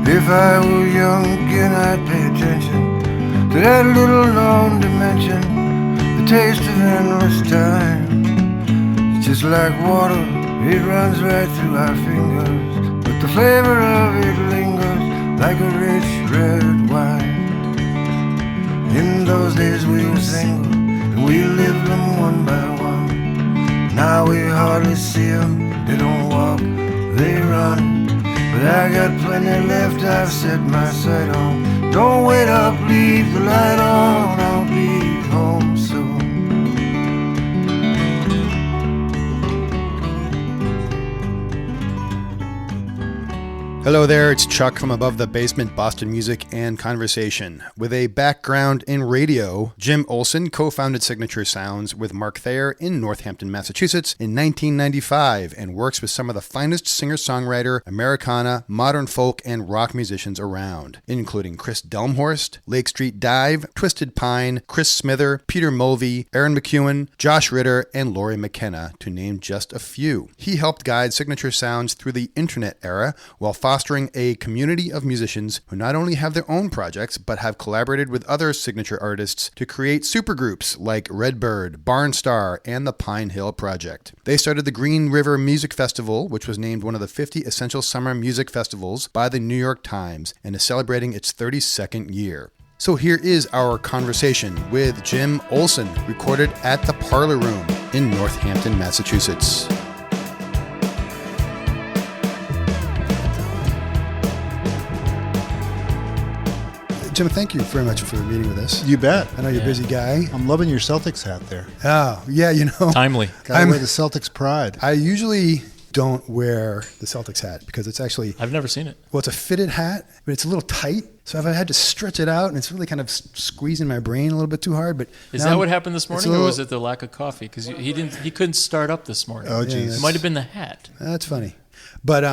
If I were young again, I'd pay attention to that little known dimension, the taste of endless time. It's just like water, it runs right through our fingers, but the flavor of it lingers like a rich red wine. In those days we were single, and we lived them one by one. Now we hardly see them, they don't walk, they run. But I got plenty left, I've set my sight on. Don't wait up, leave the light on, I'll be home soon. Hello there, it's Chuck from Above the Basement Boston Music and Conversation. With a background in radio, Jim Olsen co-founded Signature Sounds with Mark Thayer in Northampton, Massachusetts in 1995 and works with some of the finest singer-songwriter, Americana, modern folk, and rock musicians around, including Kris Delmhorst, Lake Street Dive, Twisted Pine, Chris Smither, Peter Mulvey, Erin McKeown, Josh Ritter, and Lori McKenna, to name just a few. He helped guide Signature Sounds through the internet era while fostering a community of musicians who not only have their own projects, but have collaborated with other signature artists to create supergroups like Redbird, Barnstar, and the Pine Hill Project. They started the Green River Music Festival, which was named one of the 50 Essential Summer Music Festivals by the New York Times and is celebrating its 32nd year. So here is our conversation with Jim Olsen, recorded at the Parlor Room in Northampton, Massachusetts. Jim, thank you very much for meeting with us. You bet. I know you're a busy guy. I'm loving your Celtics hat there. Oh, yeah, you know. Timely. Gotta wear the Celtics pride. I usually don't wear the Celtics hat because it's actually... I've never seen it. Well, it's a fitted hat, but it's a little tight. So I've had to stretch it out, and it's really kind of squeezing my brain a little bit too hard. But is that what happened this morning, or was it the lack of coffee? Because he couldn't start up this morning. Oh, geez. It might have been the hat. That's funny. But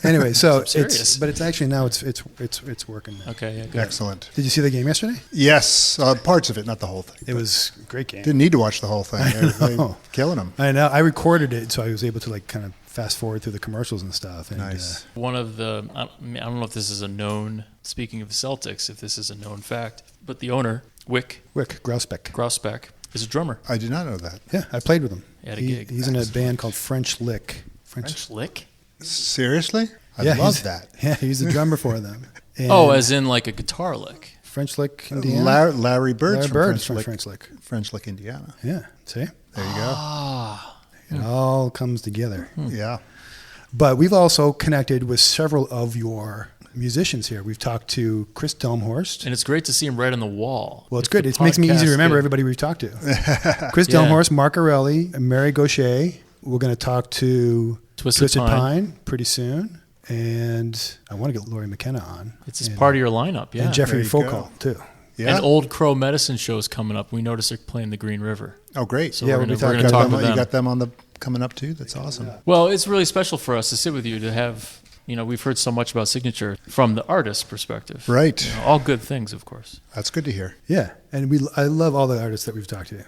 anyway, so it's actually now it's working now. Okay, yeah, good. Excellent. Did you see the game yesterday? Yes, parts of it, not the whole thing. It was a great game. Didn't need to watch the whole thing. They're killing them. I know. I recorded it, so I was able to kind of fast forward through the commercials and stuff. And, nice. One of the, I don't know if this is a known, speaking of the Celtics, if this is a known fact, but the owner, Wick Grousbeck, is a drummer. I did not know that. Yeah, I played with him. At a gig. He's in a band called French Lick. French Lick? Seriously? I love that. Yeah, he's the drummer for them. And as in like a guitar lick. French Lick, Indiana? Larry Bird's from French Lick. French Lick, Indiana. Yeah, see? There you go. It all comes together. Yeah. But we've also connected with several of your musicians here. We've talked to Kris Delmhorst. And it's great to see him right on the wall. Well, it's good. It makes me easy to remember everybody we've talked to. Kris Delmhorst, Mark Arelli, Mary Gaucher. We're going to talk to Twisted Pine pretty soon. And I want to get Lori McKenna on. It's part of your lineup, yeah. And Jeffrey Fokal, too. Yeah. And Old Crow Medicine show is coming up. We noticed they're playing the Green River. Oh, great. So we're going to talk with them. You got them on coming up, too? That's awesome. Yeah. Well, it's really special for us to sit with you, to have, we've heard so much about Signature from the artist's perspective. Right. All good things, of course. That's good to hear. Yeah. And I love all the artists that we've talked to.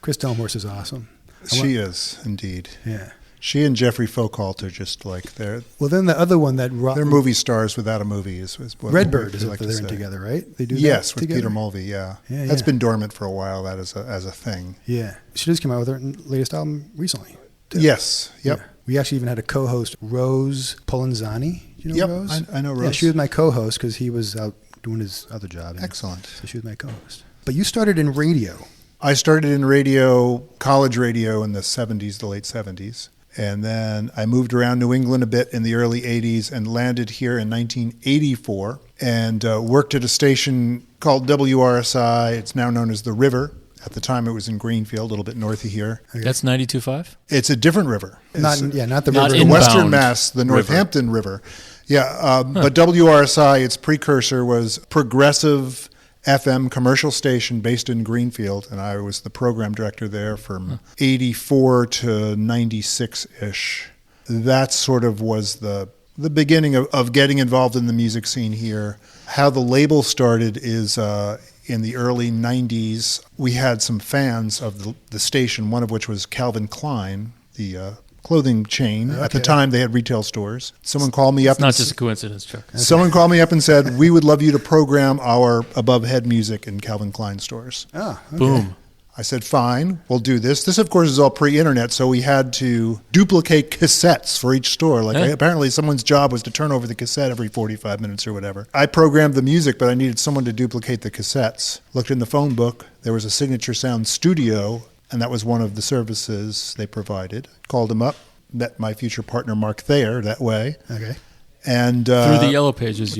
Kris Delmhorst is awesome. She is, indeed. Yeah. She and Jeffrey Fokal are just like they're. Well, then the other one they're movie stars without a movie is what Redbird is like they're in together, right? They do yes, that with Peter Mulvey. Yeah, that's been dormant for a while. That as a thing. Yeah, she just came out with her latest album recently. Too. Yes. Yep. Yeah. We actually even had a co-host, Rose Polanzani. You know Rose? I know Rose. Yeah, she was my co-host because he was out doing his other job. Excellent. So she was my co-host. But you started in radio. I started in radio, college radio in the late 70s. And then I moved around New England a bit in the early 80s and landed here in 1984 and worked at a station called WRSI. It's now known as The River. At the time, it was in Greenfield, a little bit north of here. Okay. That's 92.5? It's a different river. Not the not river. The Western Mass, the Northampton River. Yeah, but WRSI, its precursor, was Progressive FM commercial station based in Greenfield, and I was the program director there from 84 to 96-ish. That sort of was the beginning of getting involved in the music scene here. How the label started is in the early 90s, we had some fans of the station, one of which was Calvin Klein, the clothing chain. Okay. At the time, they had retail stores. Someone called me up. It's not just a coincidence, Chuck. Okay. Someone called me up and said, we would love you to program our Above Head music in Calvin Klein stores. Oh, okay. Boom. I said, fine, we'll do this. This, of course, is all pre-internet, so we had to duplicate cassettes for each store. Apparently someone's job was to turn over the cassette every 45 minutes or whatever. I programmed the music, but I needed someone to duplicate the cassettes. Looked in the phone book. There was a Signature Sound studio, and that was one of the services they provided. Called him up, met my future partner, Mark Thayer, that way. Okay. And through the Yellow Pages.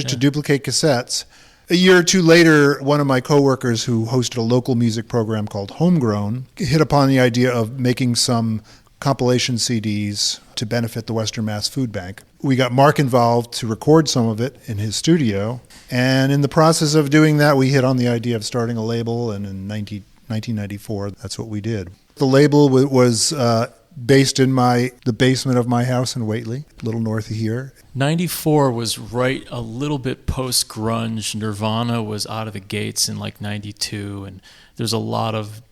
To duplicate cassettes. A year or two later, one of my coworkers who hosted a local music program called Homegrown hit upon the idea of making some compilation CDs to benefit the Western Mass Food Bank. We got Mark involved to record some of it in his studio, and in the process of doing that, we hit on the idea of starting a label, and in 1994, that's what we did. The label was based in the basement of my house in Whately, a little north of here. 94 was right a little bit post-grunge. Nirvana was out of the gates in like 92, and there's a lot of,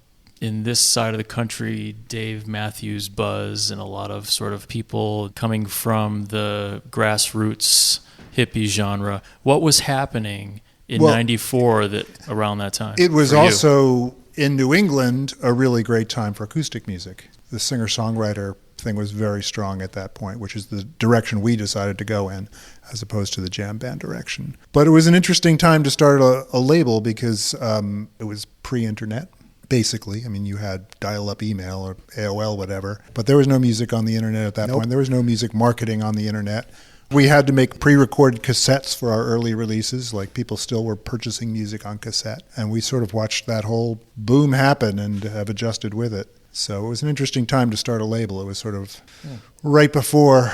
in this side of the country, Dave Matthews buzz, and a lot of sort of people coming from the grassroots hippie genre. What was happening in 94 around that time? It was also, in New England, a really great time for acoustic music. The singer-songwriter thing was very strong at that point, which is the direction we decided to go in, as opposed to the jam band direction. But it was an interesting time to start a label because it was pre-internet, basically. I mean, you had dial-up email or AOL, whatever, but there was no music on the internet at that point. There was no music marketing on the internet. We had to make pre-recorded cassettes for our early releases, like people still were purchasing music on cassette, and we sort of watched that whole boom happen and have adjusted with it. So it was an interesting time to start a label. It was sort of right before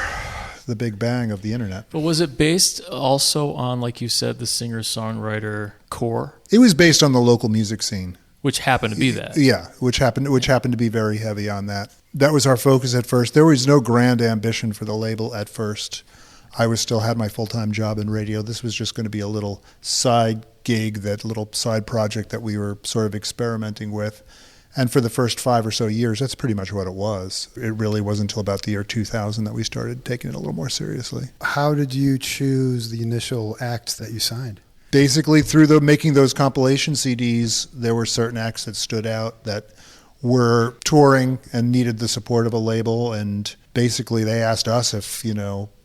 the big bang of the internet. But was it based also on, like you said, the singer-songwriter core? It was based on the local music scene. Which happened to be that. Yeah, which happened to be very heavy on that. That was our focus at first. There was no grand ambition for the label at first. I still had my full-time job in radio. This was just going to be a little side gig, that little side project that we were sort of experimenting with. And for the first 5 or so years, that's pretty much what it was. It really wasn't until about the year 2000 that we started taking it a little more seriously. How did you choose the initial acts that you signed? Basically, through making those compilation CDs, there were certain acts that stood out that were touring and needed the support of a label, and basically they asked us if,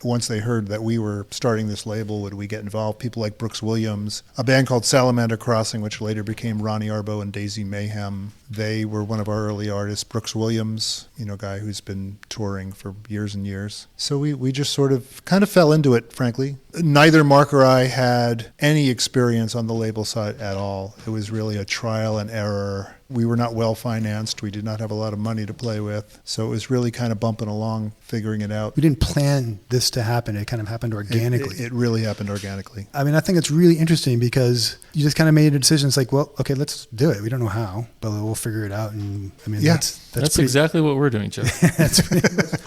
once they heard that we were starting this label, would we get involved? People like Brooks Williams, a band called Salamander Crossing, which later became Ronnie Arbo and Daisy Mayhem. They were one of our early artists. Brooks Williams, a guy who's been touring for years and years. So we just sort of kind of fell into it, frankly. Neither Mark or I had any experience on the label side at all. It was really a trial and error. We were not well financed. We did not have a lot of money to play with. So it was really kind of bumping along, figuring it out. We didn't plan this to happen. It kind of happened organically. It really happened organically. I mean, I think it's really interesting because you just kind of made a decision. It's like, well, okay, let's do it. We don't know how, but we'll figure it out. And I mean, that's exactly what we're doing, Joe.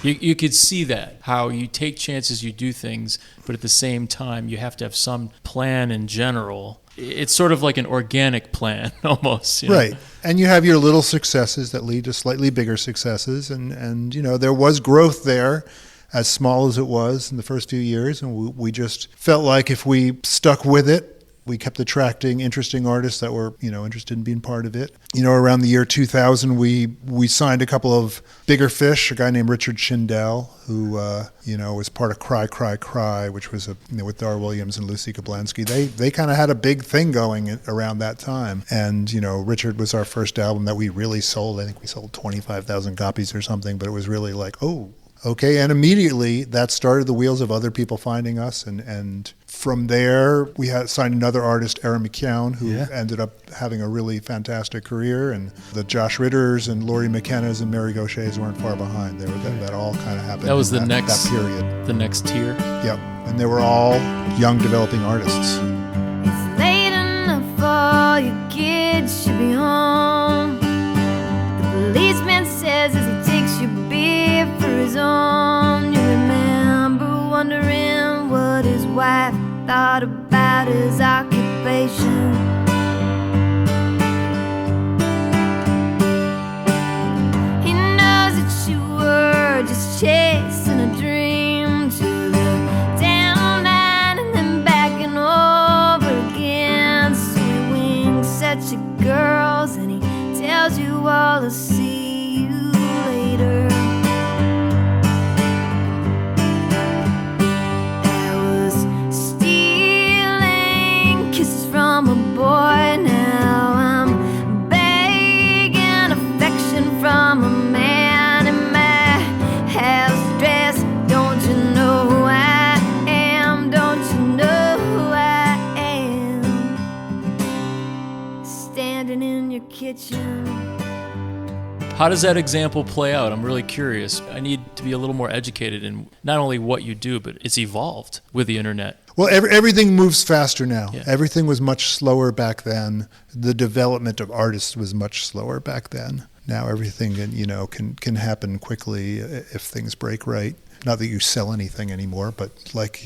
You could see that, how you take chances, you do things, but at the same time, you have to have some plan in general. It's sort of like an organic plan almost. Right. And you have your little successes that lead to slightly bigger successes. And there was growth there, as small as it was in the first few years. And we just felt like if we stuck with it, we kept attracting interesting artists that were, interested in being part of it. Around the year 2000, we signed a couple of bigger fish, a guy named Richard Schindel, who, was part of Cry, Cry, Cry, which was with Dar Williams and Lucy Kablansky. They kind of had a big thing going around that time. And, Richard was our first album that we really sold. I think we sold 25,000 copies or something, but it was really like, oh, okay. And immediately that started the wheels of other people finding us. And from there, we had signed another artist, Erin McKeown, who ended up having a really fantastic career. And the Josh Ritters and Lori McKennas and Mary Gauchers weren't far behind. That all kind of happened. That was that period. The next tier. Yep. And they were all young, developing artists. It's late enough for your kids should be home. The policeman says as he takes your beer for his own. You remember wondering what his wife thought about his occupation. He knows that you were chasing a dream to the down line and then backing over again. So he winks at your girls and he tells you all to see you later. I was stealing kisses from a boy, now I'm begging affection from a man in my house dress. Don't you know who I am? Don't you know who I am? Standing in your kitchen. How does that example play out? I'm really curious. I need to be a little more educated in not only what you do, but it's evolved with the internet. Well, everything moves faster now. Yeah. Everything was much slower back then. The development of artists was much slower back then. Now everything can happen quickly if things break right. Not that you sell anything anymore, but like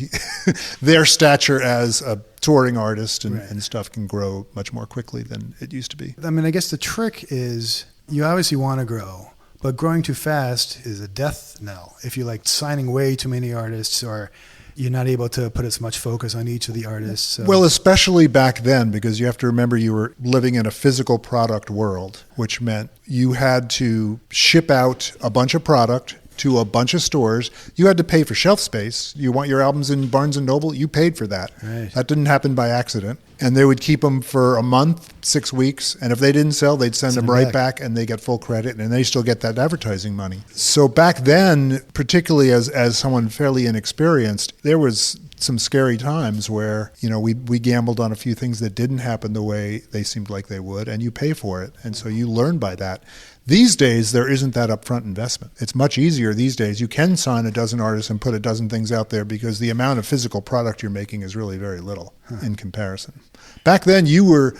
their stature as a touring artist and stuff can grow much more quickly than it used to be. I mean, I guess the trick is you obviously want to grow, but growing too fast is a death knell. If you're like signing way too many artists, or you're not able to put as much focus on each of the artists. So. Well, especially back then, because you have to remember you were living in a physical product world, which meant you had to ship out a bunch of product to a bunch of stores. You had to pay for shelf space. You want your albums in Barnes & Noble, you paid for that. Right. That didn't happen by accident. And they would keep them for a month, 6 weeks, and if they didn't sell, they'd send them right back, and they get full credit, and they still get that advertising money. So back then, particularly as someone fairly inexperienced, there was some scary times where, we gambled on a few things that didn't happen the way they seemed like they would, and you pay for it. And so you learn by that. These days, there isn't that upfront investment. It's much easier these days. You can sign a dozen artists and put a dozen things out there because the amount of physical product you're making is really very little in comparison. Back then, you were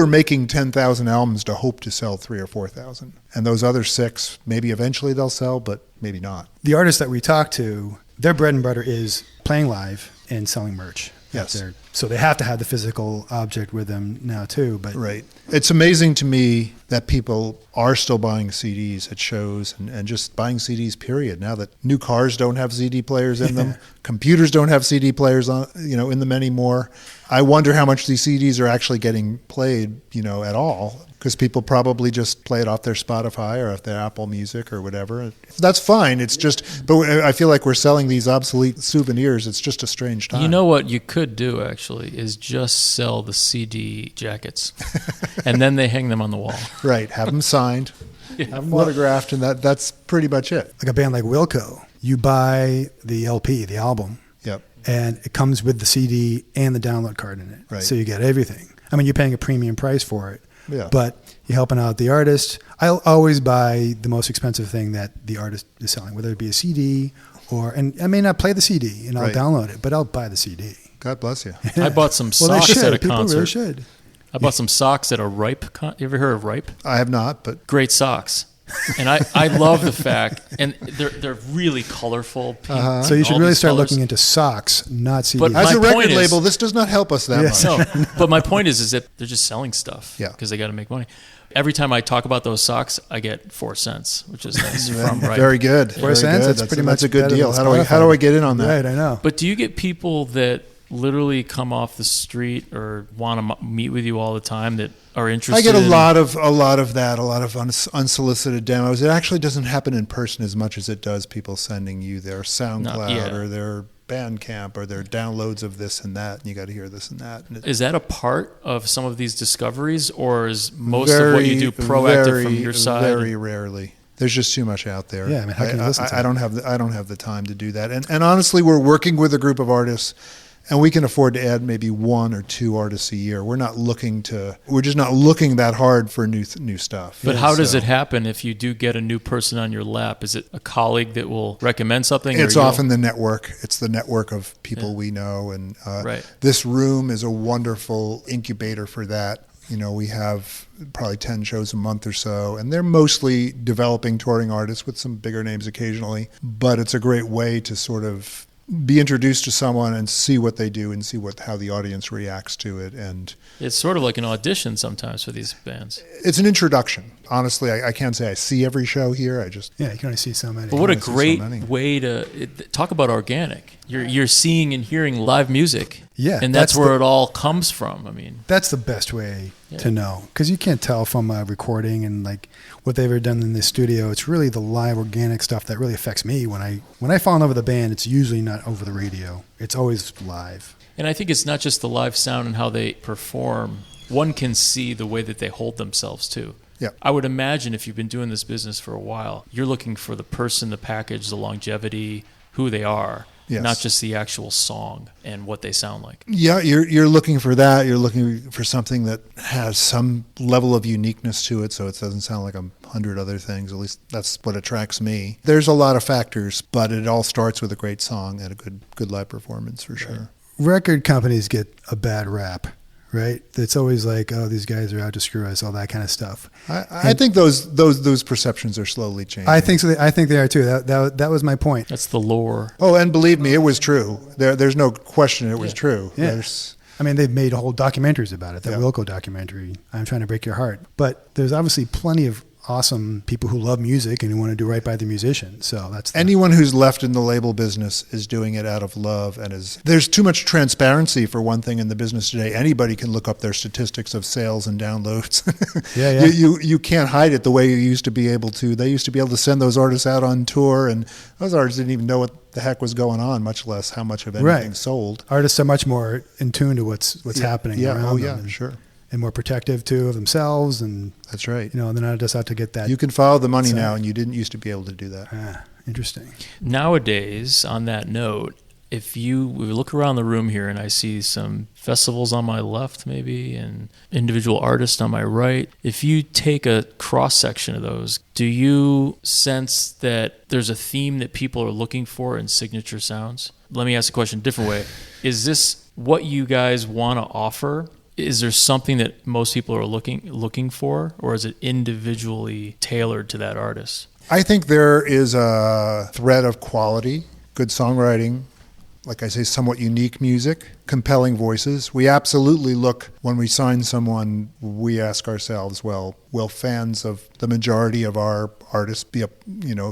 making 10,000 albums to hope to sell 3,000 or 4,000. And those other 6, maybe eventually they'll sell, but maybe not. The artists that we talk to, their bread and butter is playing live and selling merch. Yes. So they have to have the physical object with them now too. But right. It's amazing to me that people are still buying CDs at shows and just buying CDs, period. Now that new cars don't have CD players in them, computers don't have CD players in them anymore. I wonder how much these CDs are actually getting played, at all. Because people probably just play it off their Spotify or off their Apple Music or whatever. That's fine. It's just, but I feel like we're selling these obsolete souvenirs. It's just a strange time. You know what you could do, actually, is just sell the CD jackets. And then they hang them on the wall. Right. Have them signed, have them autographed, and that's pretty much it. Like a band like Wilco, you buy the LP, the album. Yep. And it comes with the CD and the download card in it. Right. So you get everything. I mean, you're paying a premium price for it. Yeah. But you're helping out the artist. I'll always buy the most expensive thing that the artist is selling, whether it be a CD and I may not play the CD and I'll download it, but I'll buy the CD. God bless you. I bought some Well, socks at a People concert. really should. I bought some socks at a Ripe. You ever heard of Ripe? I have not, but Great socks. And I love the fact, and they're really colorful. Pink, So you should all really these start colors. looking into socks, not CDs. But as my a record point is- label, this does not help us that Yes. much. No, but my point is that they're just selling stuff Yeah. because they got to make money. Every time I talk about those socks, I get 4 cents, which is nice from Ripe. Very good. 4 Very cents. good. That's pretty much a good better deal. than How do I get in on that? Right, I know. But do you get people that literally come off the street or want to meet with you all the time that are interested? I get a in- lot of that, a lot of unsolicited demos. It actually doesn't happen in person as much as it does people sending you their SoundCloud or their Bandcamp or their downloads of this and that, and you got to hear this and that. And Is that a part of some of these discoveries, or is most of what you do proactive from your side? Very rarely. There's just too much out there. Yeah, I mean, how can you listen to I don't have the time to do that. And honestly, we're working with a group of artists, and we can afford to add maybe 1 or 2 artists a year. We're just not looking that hard for new stuff. But how does it happen if you do get a new person on your lap? Is it a colleague that will recommend something? It's or often the network. It's the network of people we know. And this room is a wonderful incubator for that. We have probably 10 shows a month or so, and they're mostly developing touring artists with some bigger names occasionally. But it's a great way to sort of be introduced to someone and see what they do and see how the audience reacts to it. And it's sort of like an audition sometimes for these bands. it's an introduction. honestly, I can't say I see every show here. I just Yeah, you can only see so many. But what a Yeah, so great many. way to talk about organic. You're seeing and hearing live music. Yeah, And that's that's where the- it all comes from. I mean, That's the best way to know, because you can't tell from a recording and like what they've ever done in the studio. It's really the live organic stuff that really affects me. When I fall in love with a band, it's usually not over the radio. It's always live. and I think it's not just the live sound and how they perform. One can see the way that they hold themselves too. Yeah. I would imagine if you've been doing this business for a while, you're looking for the person, the package, the longevity, who they are, Yes. not just the actual song and what they sound like. Yeah, you're looking for that. You're looking for something that has some level of uniqueness to it, so it doesn't sound like 100 other things. At least that's what attracts me. There's a lot of factors, but it all starts with a great song and a good live performance for sure. Record companies get a bad rap, right? It's always like, oh, these guys are out to screw us, all that kind of stuff. I think those perceptions are slowly changing. I think so. I think they are too. That was my point. That's the lore. Oh, and believe me, it was true. There's no question it was true. Yeah. There's, I mean, they've made whole documentaries about it. The Yeah. Wilco documentary, I'm Trying to Break Your Heart. But there's obviously plenty of awesome people who love music and who want to do right by the musician. So that's anyone who's left in the label business is doing it out of love, and there's too much transparency for one thing in the business today. Anybody can look up their statistics of sales and downloads. Yeah. You can't hide it the way you used to be able to. They used to be able to send those artists out on tour, and those artists didn't even know what the heck was going on, much less how much of anything sold. Artists are much more in tune to what's happening around them. And, sure. And more protective too of themselves, and That's right. they're not just out to get that. You can follow the money now, and you didn't used to be able to do that. Interesting. Nowadays, on that note, if we look around the room here and I see some festivals on my left maybe and individual artists on my right, if you take a cross-section of those, do you sense that there's a theme that people are looking for in signature sounds? Let me ask the question a different way. Is this what you guys want to offer? Is there something that most people are looking for, or is it individually tailored to that artist? I think there is a thread of quality, good songwriting, like I say, somewhat unique music, compelling voices. We absolutely look, when we sign someone, we ask ourselves, well, will fans of the majority of our artists be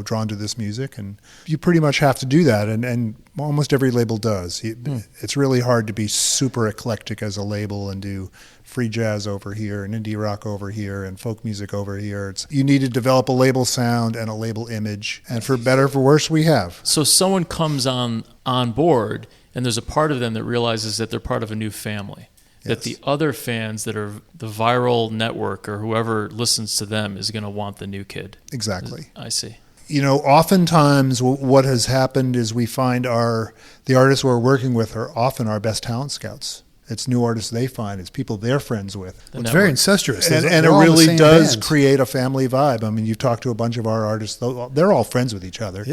drawn to this music? And you pretty much have to do that, and almost every label does. It's really hard to be super eclectic as a label and do free jazz over here and indie rock over here and folk music over here. You need to develop a label sound and a label image, and for better or for worse, we have. So someone comes on board, and there's a part of them that realizes that they're part of a new family. That the other fans that are the viral network or whoever listens to them is going to want the new kid. Exactly. I see. Oftentimes what has happened is we find the artists we're working with are often our best talent scouts. It's new artists they find. It's people they're friends with. It's very incestuous. And it really does create a family vibe. I mean, you've talked to a bunch of our artists. They're all friends with each other,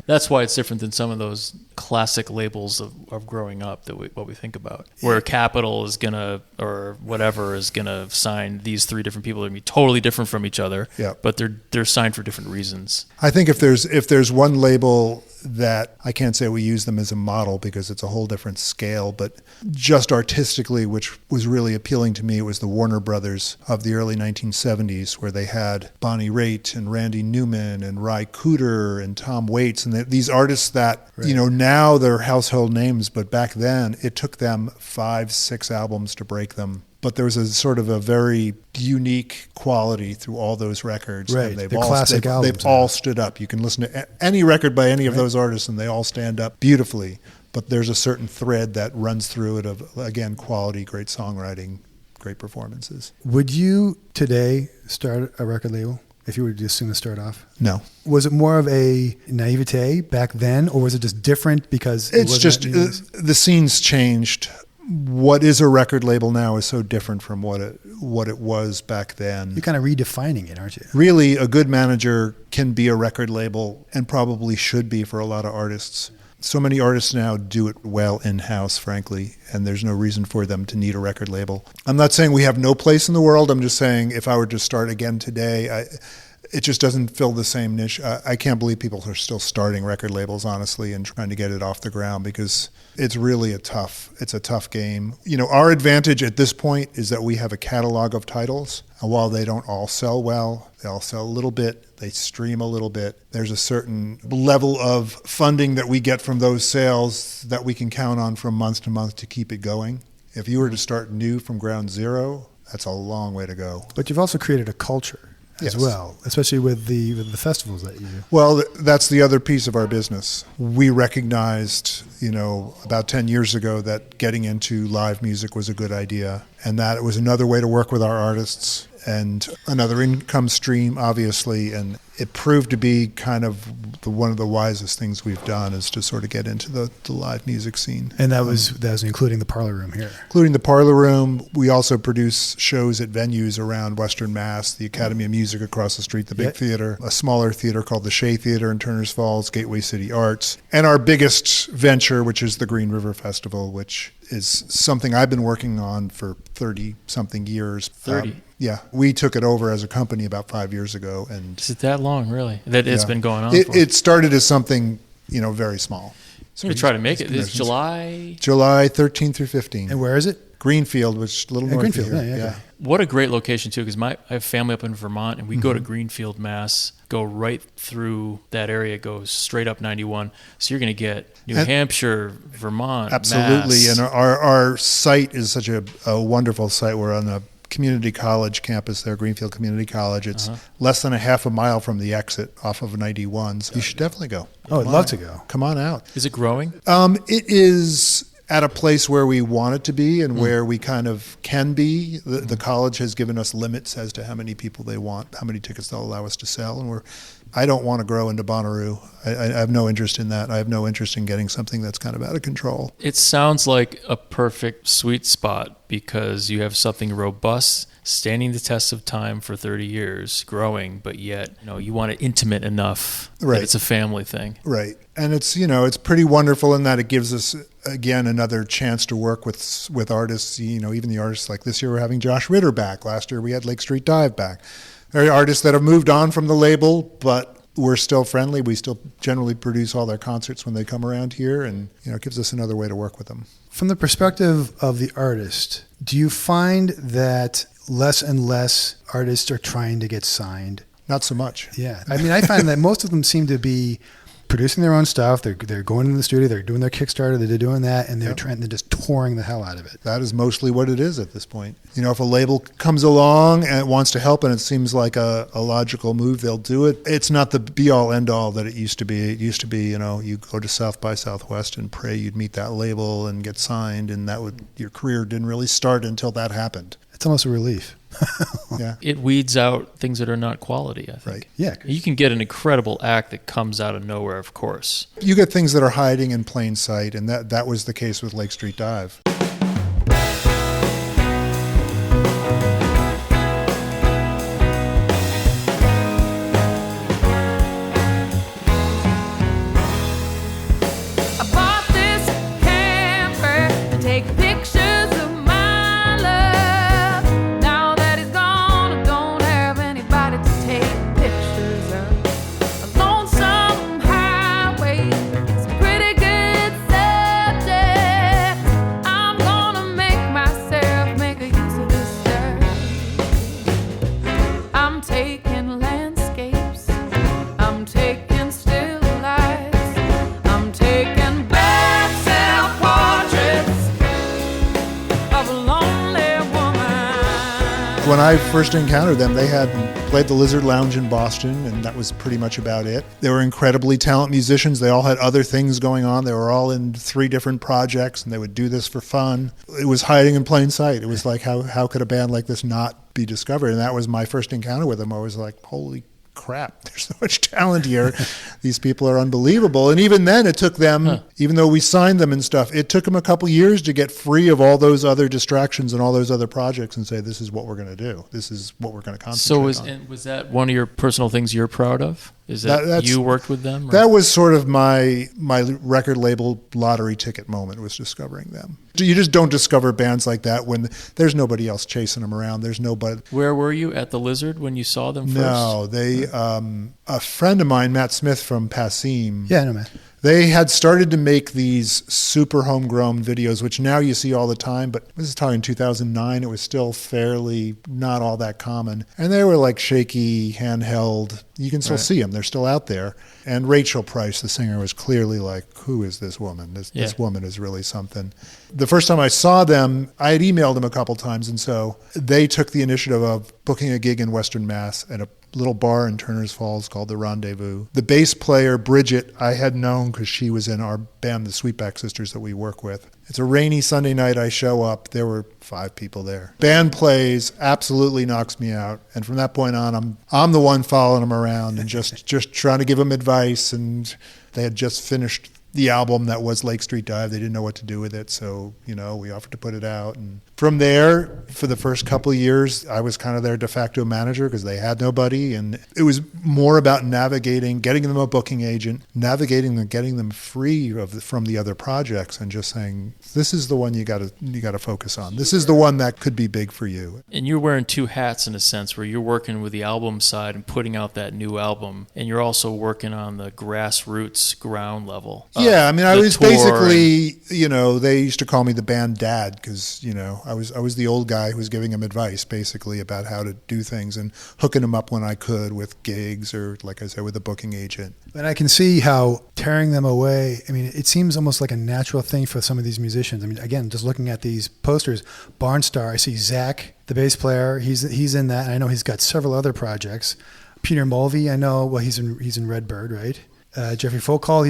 That's why it's different than some of those classic labels of growing up what we think about. Where Capitol is going to, or whatever, is going to sign these three different people. They're going to be totally different from each other, but they're signed for different reasons. I think if there's one label that I can't say we use them as a model because it's a whole different scale, but just artistically, which was really appealing to me, it was the Warner Brothers of the early 1970s, where they had Bonnie Raitt and Randy Newman and Ry Cooder and Tom Waits, and these artists that, now they're household names, but back then it took them 5-6 albums to break them. But there was a sort of a very unique quality through all those records. Right, And they're classic albums. They've all stood up. You can listen to any record by any of those artists, and they all stand up beautifully. But there's a certain thread that runs through it of, again, quality, great songwriting, great performances. Would you today start a record label if you were just going to start off? No. Was it more of a naivete back then, or was it just different because it's just the scene's changed? What is a record label now is so different from what it was back then. You're kind of redefining it, aren't you? Really, a good manager can be a record label, and probably should be for a lot of artists. So many artists now do it well in-house, frankly, and there's no reason for them to need a record label. I'm not saying we have no place in the world. I'm just saying if I were to start again today, it just doesn't fill the same niche. I can't believe people are still starting record labels, honestly, and trying to get it off the ground, because it's really a tough game. You know, our advantage at this point is that we have a catalog of titles, and while they don't all sell well, they all sell a little bit, they stream a little bit. There's a certain level of funding that we get from those sales that we can count on from month to month to keep it going. If you were to start new from ground zero, that's a long way to go. But you've also created a culture as well, especially with the festivals that you do. Well, that's the other piece of our business. We recognized, about 10 years ago that getting into live music was a good idea, and that it was another way to work with our artists and another income stream, obviously, and it proved to be kind of one of the wisest things we've done, is to sort of get into the live music scene. And that was including the Parlor Room here. Including the Parlor Room. We also produce shows at venues around Western Mass, the Academy of Music across the street, the Big Theater, a smaller theater called the Shea Theater in Turners Falls, Gateway City Arts, and our biggest venture, which is the Green River Festival, which is something I've been working on for 30-something years. 30? Yeah. We took it over as a company about 5 years ago. And is it that long, really? That it's been going on for? It started as something, very small. So we try to make it. It's July 13th through 15th. And where is it? Greenfield, which is a little north of here. Yeah. What a great location, too, because I have family up in Vermont, and we go to Greenfield, Mass., go right through that area, go straight up 91. So you're going to get New Hampshire, Vermont, absolutely. Mass. And our site is such a wonderful site. We're on the community college campus there, Greenfield Community College. It's less than a half a mile from the exit off of 91. So you should definitely go. Oh, I'd love to go. Come on out. Is it growing? It is at a place where we want it to be and where we kind of can be. The college has given us limits as to how many people they want, how many tickets they'll allow us to sell. And I don't want to grow into Bonnaroo. I have no interest in that. I have no interest in getting something that's kind of out of control. It sounds like a perfect sweet spot, because you have something robust, standing the test of time for 30 years, growing, but yet, you want it intimate enough that it's a family thing. Right. And it's, it's pretty wonderful in that it gives us, again, another chance to work with artists, even the artists like this year we're having Josh Ritter back. Last year we had Lake Street Dive back. There are artists that have moved on from the label, but we're still friendly. We still generally produce all their concerts when they come around here, and it gives us another way to work with them. From the perspective of the artist, do you find that less and less artists are trying to get signed? Not so much. Yeah. I mean, I find that most of them seem to be producing their own stuff. They're going into the studio. They're doing their Kickstarter. They're doing that, and they're just touring the hell out of it. That is mostly what it is at this point. If a label comes along and it wants to help, and it seems like a logical move, they'll do it. It's not the be-all, end-all that it used to be. It used to be, you go to South by Southwest and pray you'd meet that label and get signed, and your career didn't really start until that happened. It's almost a relief. Yeah. It weeds out things that are not quality, I think. Right. Yeah. You can get an incredible act that comes out of nowhere, of course. You get things that are hiding in plain sight, and that was the case with Lake Street Dive. When I first encountered them, they had played the Lizard Lounge in Boston, and that was pretty much about it. They were incredibly talented musicians. They all had other things going on. They were all in 3 different projects, and they would do this for fun. It was hiding in plain sight. It was like, how could a band like this not be discovered? And that was my first encounter with them. I was like, holy crap, there's so much talent here. These people are unbelievable. And even then, it took them, even though we signed them and stuff, it took them a couple years to get free of all those other distractions and all those other projects and say, this is what we're going to do. This is what we're going to concentrate on. And was that one of your personal things you're proud of? Is that you worked with them? Or? That was sort of my record label lottery ticket moment, was discovering them. You just don't discover bands like that when there's nobody else chasing them around. There's nobody. Where were you, at the Lizard, when you saw them first? No, they a friend of mine, Matt Smith from Passim. Yeah, I know, Matt. They had started to make these super homegrown videos, which now you see all the time, but this is talking 2009. It was still fairly not all that common. And they were like shaky, handheld. You can still see them. They're still out there. And Rachel Price, the singer, was clearly like, who is this woman? This woman is really something. The first time I saw them, I had emailed them a couple times, and so they took the initiative of booking a gig in Western Mass at a little bar in Turner's Falls called The Rendezvous. The bass player, Bridget, I had known because she was in our band, the Sweetback Sisters, that we work with. It's a rainy Sunday night. I show up. There were 5 people there. Band plays, absolutely knocks me out. And from that point on, I'm the one following them around and just trying to give them advice. And they had just finished the album that was Lake Street Dive. They didn't know what to do with it, so we offered to put it out. And from there, for the first couple of years, I was kind of their de facto manager because they had nobody, and it was more about navigating, getting them a booking agent, navigating them, getting them free from the other projects, and just saying, this is the one you got to focus on. This is the one that could be big for you. And you're wearing 2 hats in a sense, where you're working with the album side and putting out that new album, and you're also working on the grassroots ground level. Yeah, I mean, I was basically, they used to call me the band dad because, I was the old guy who was giving them advice basically about how to do things and hooking them up when I could with gigs or, like I said, with a booking agent. And I can see how tearing them away, I mean, it seems almost like a natural thing for some of these musicians. I mean, again, just looking at these posters, Barnstar, I see Zach, the bass player, he's in that. And I know he's got several other projects. Peter Mulvey, I know, well, he's in Redbird, right? Jeffrey Folkhall,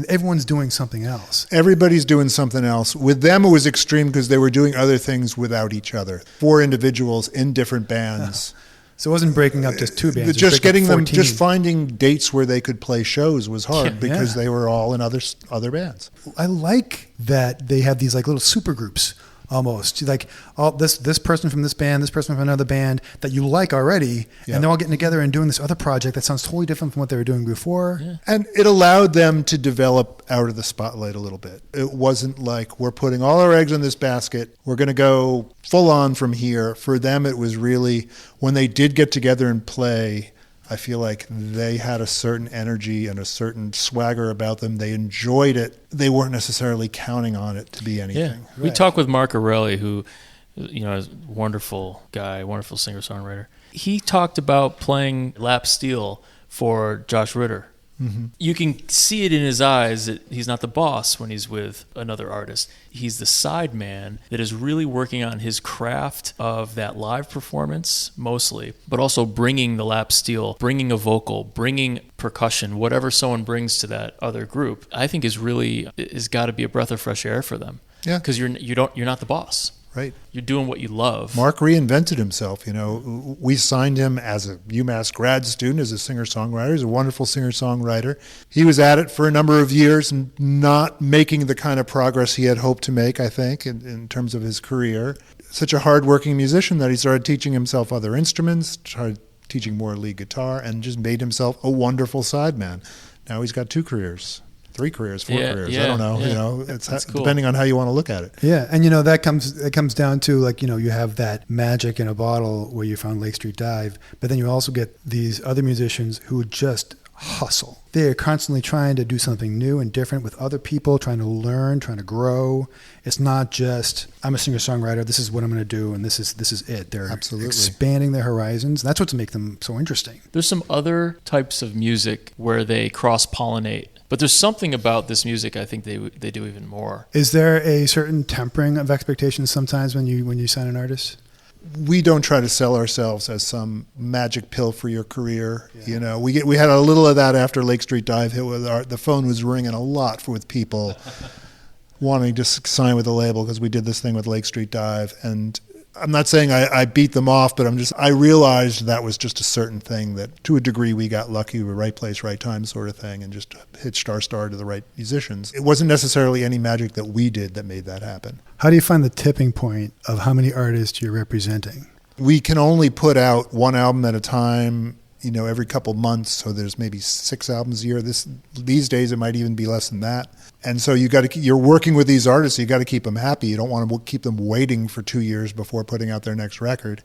everyone's doing something else. Everybody's doing something else. With them, it was extreme because they were doing other things without each other. 4 individuals in different bands. So it wasn't breaking up just 2 bands. Just getting them, just finding dates where they could play shows was hard because they were all in other bands. I like that they have these like little supergroups. Almost like all this person from this band, this person from another band that you like already, and they're all getting together and doing this other project that sounds totally different from what they were doing before. Yeah. And it allowed them to develop out of the spotlight a little bit. It wasn't like we're putting all our eggs in this basket. We're going to go full on from here. For them, it was really when they did get together and play, I feel like they had a certain energy and a certain swagger about them. They enjoyed it. They weren't necessarily counting on it to be anything. Yeah. We talked with Mark Thayer, who, is a wonderful guy, wonderful singer-songwriter. He talked about playing lap steel for Josh Ritter. Mm-hmm. You can see it in his eyes that he's not the boss when he's with another artist. He's the side man that is really working on his craft of that live performance mostly, but also bringing the lap steel, bringing a vocal, bringing percussion, whatever someone brings to that other group. I think is got to be a breath of fresh air for them. Yeah, because you're not the boss. Right. You're doing what you love. Mark reinvented himself. We signed him as a UMass grad student, as a singer-songwriter. He's a wonderful singer-songwriter. He was at it for a number of years and not making the kind of progress he had hoped to make, I think, in terms of his career. Such a hard-working musician that he started teaching himself other instruments, started teaching more lead guitar, and just made himself a wonderful sideman. Now he's got 2 careers. 3 careers, 4 careers. I don't know. Yeah. It's cool. Depending on how you want to look at it. Yeah, and that comes down to you have that magic in a bottle where you found Lake Street Dive, but then you also get these other musicians who just hustle. They are constantly trying to do something new and different with other people, trying to learn, trying to grow. It's not just I'm a singer-songwriter. This is what I'm going to do, and this is it. They're absolutely expanding their horizons. That's what makes them so interesting. There's some other types of music where they cross-pollinate. But there's something about this music I think they do even more. Is there a certain tempering of expectations sometimes when you sign an artist? We don't try to sell ourselves as some magic pill for your career. Yeah. We had a little of that after Lake Street Dive hit. The phone was ringing a lot with people wanting to sign with the label because we did this thing with Lake Street Dive, and I'm not saying I beat them off, but I realized that was just a certain thing that to a degree we got lucky, with right place, right time sort of thing, and just hitched our star to the right musicians. It wasn't necessarily any magic that we did that made that happen. How do you find the tipping point of how many artists you're representing? We can only put out one album at a time, every couple months. So there's maybe 6 albums a year. These days it might even be less than that. And so you're working with these artists. You got to keep them happy. You don't want to keep them waiting for 2 years before putting out their next record.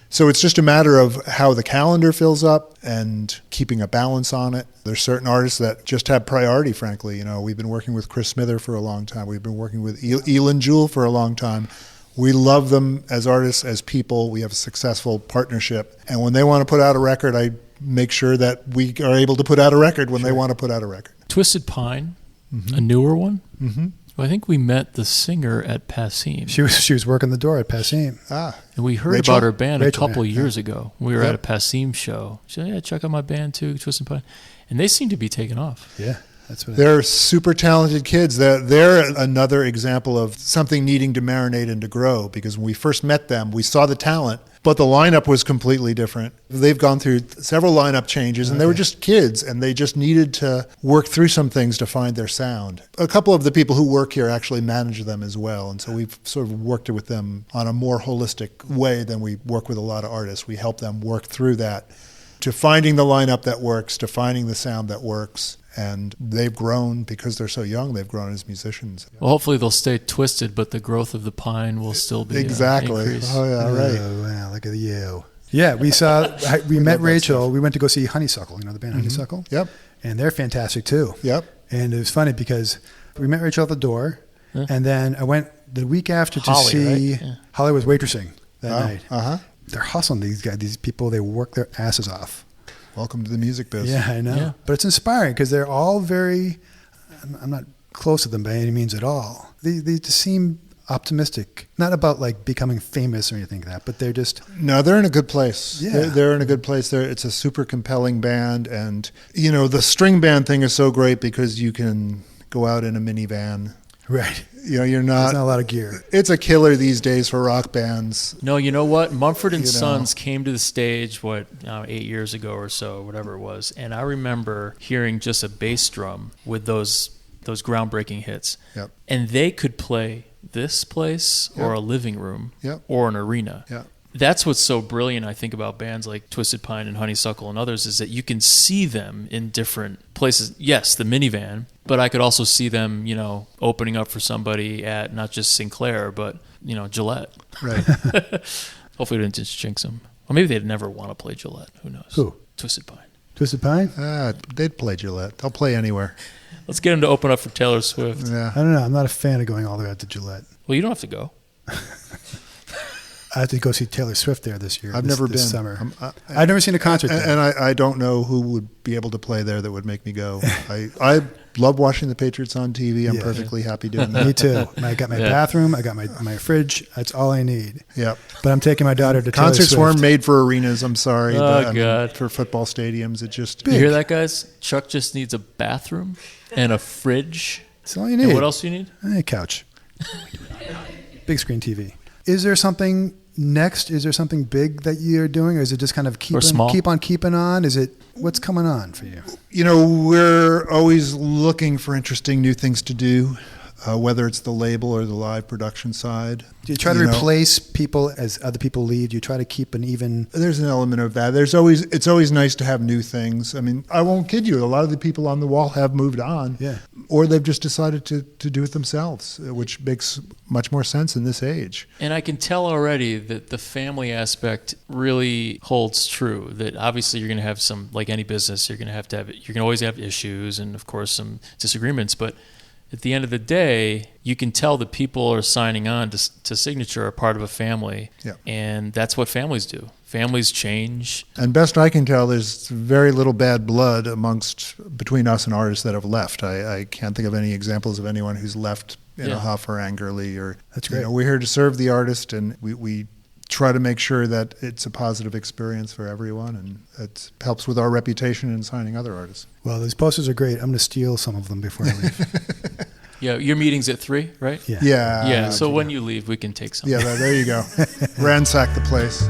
So it's just a matter of how the calendar fills up and keeping a balance on it. There's certain artists that just have priority, frankly. We've been working with Chris Smither for a long time. We've been working with Elin Jewell for a long time. We love them as artists, as people. We have a successful partnership. And when they want to put out a record, I make sure that we are able to put out a record when they want to put out a record. Twisted Pine, a newer one. Mm-hmm. Well, I think we met the singer at Passim. She was working the door at Passim. And we heard Rachel? about her band Rachel, a couple of years ago. We were Yep. at a Passim show. She said, check out my band too, Twisted Pine. And they seem to be taking off. Yeah, that's what. They're super talented kids. They're another example of something needing to marinate and to grow, because when we first met them, we saw the talent, but the lineup was completely different. They've gone through several lineup changes, and they were just kids, and they just needed to work through some things to find their sound. A couple of the people who work here actually manage them as well, and so we've sort of worked with them on a more holistic way than we work with a lot of artists. We help them work through that, to finding the lineup that works, to finding the sound that works. And they've grown, because they're so young, they've grown as musicians. Well, hopefully they'll stay twisted, but the growth of the pine will still be Exactly. increased. Oh, yeah, right. Oh, wow, look at you. Yeah, we met Rachel. We went to go see Honeysuckle, the band Honeysuckle. Yep. And they're fantastic too. Yep. And it was funny because we met Rachel at the door, and then I went the week after to Holly, see right? Yeah. Holly was waitressing that night. Uh-huh. They're hustling, these people. They work their asses off. Welcome to the music biz. Yeah, I know. Yeah. But it's inspiring because they're all very, I'm not close to them by any means at all. They just seem optimistic, not about like becoming famous or anything like that, but they're just. No, they're in a good place. Yeah. They're in a good place. It's a super compelling band. And, the string band thing is so great because you can go out in a minivan. Right. You're There's not not a lot of gear. It's a killer these days for rock bands. No, you know what? Mumford and You know. Sons came to the stage, 8 years ago or so, whatever it was. And I remember hearing just a bass drum with those groundbreaking hits. Yep. And they could play this place or a living room Yep. or an arena. Yeah. That's what's so brilliant, I think, about bands like Twisted Pine and Honeysuckle and others, is that you can see them in different places. Yes, the minivan, but I could also see them, opening up for somebody at not just Sinclair, but, Gillette. Right. Hopefully we didn't just jinx them. Or maybe they'd never want to play Gillette. Who knows? Who? Twisted Pine. Twisted Pine? They'd play Gillette. They'll play anywhere. Let's get them to open up for Taylor Swift. Yeah. I don't know. I'm not a fan of going all the way out to Gillette. Well, you don't have to go. I have to go see Taylor Swift there this year. I've never this been. summer. I've never seen a concert there. And I don't know who would be able to play there that would make me go. I love watching the Patriots on TV. I'm Yeah. perfectly happy doing that. Me too. I got my bathroom. I got my fridge. That's all I need. Yep. But I'm taking my daughter to Concerts Taylor Swift. weren't made for arenas. I'm sorry. Oh, God. For football stadiums, it just. You hear that, guys? Chuck just needs a bathroom and a fridge. That's all you need. And what else do you need? A couch. Big screen TV. Is there something next? Is there something big that you're doing, or is it just kind of keep on keeping on? Is it what's coming on for you? We're always looking for interesting new things to do, whether it's the label or the live production side. Do you try to replace people as other people leave? Do you try to keep an even? There's an element of that. It's always nice to have new things. I mean, I won't kid you. A lot of the people on the wall have moved on, or they've just decided to do it themselves, which makes much more sense in this age. And I can tell already that the family aspect really holds true. That obviously you're going to have some, like any business, you're going to always have issues and of course some disagreements, but at the end of the day, you can tell that people are signing on to Signature are part of a family. Yeah. And that's what families do. Families change. And best I can tell, there's very little bad blood between us and artists that have left. I can't think of any examples of anyone who's left in a huff or angrily. That's great. We're here to serve the artist, and we try to make sure that it's a positive experience for everyone, and it helps with our reputation in signing other artists. Well, these posters are great. I'm going to steal some of them before I leave. Yeah, your meeting's at 3, right? Yeah. So when you leave, we can take some. Yeah, there you go. Ransack the place.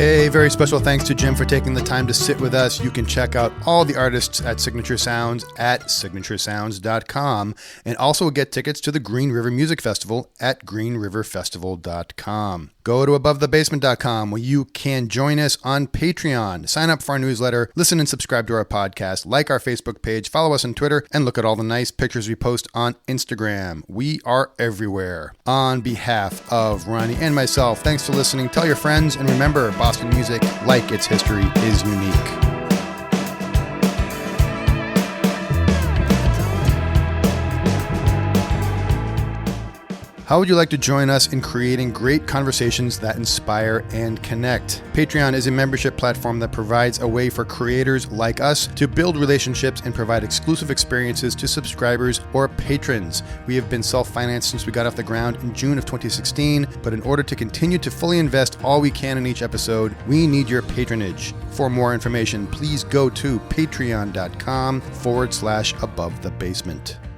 A very special thanks to Jim for taking the time to sit with us. You can check out all the artists at Signature Sounds at signaturesounds.com and also get tickets to the Green River Music Festival at greenriverfestival.com. Go to abovethebasement.com where you can join us on Patreon, sign up for our newsletter, listen and subscribe to our podcast, like our Facebook page, follow us on Twitter, and look at all the nice pictures we post on Instagram. We are everywhere. On behalf of Ronnie and myself, thanks for listening. Tell your friends, and remember, Boston music, like its history, is unique. How would you like to join us in creating great conversations that inspire and connect? Patreon is a membership platform that provides a way for creators like us to build relationships and provide exclusive experiences to subscribers or patrons. We have been self-financed since we got off the ground in June of 2016, but in order to continue to fully invest all we can in each episode, we need your patronage. For more information, please go to patreon.com/abovethebasement.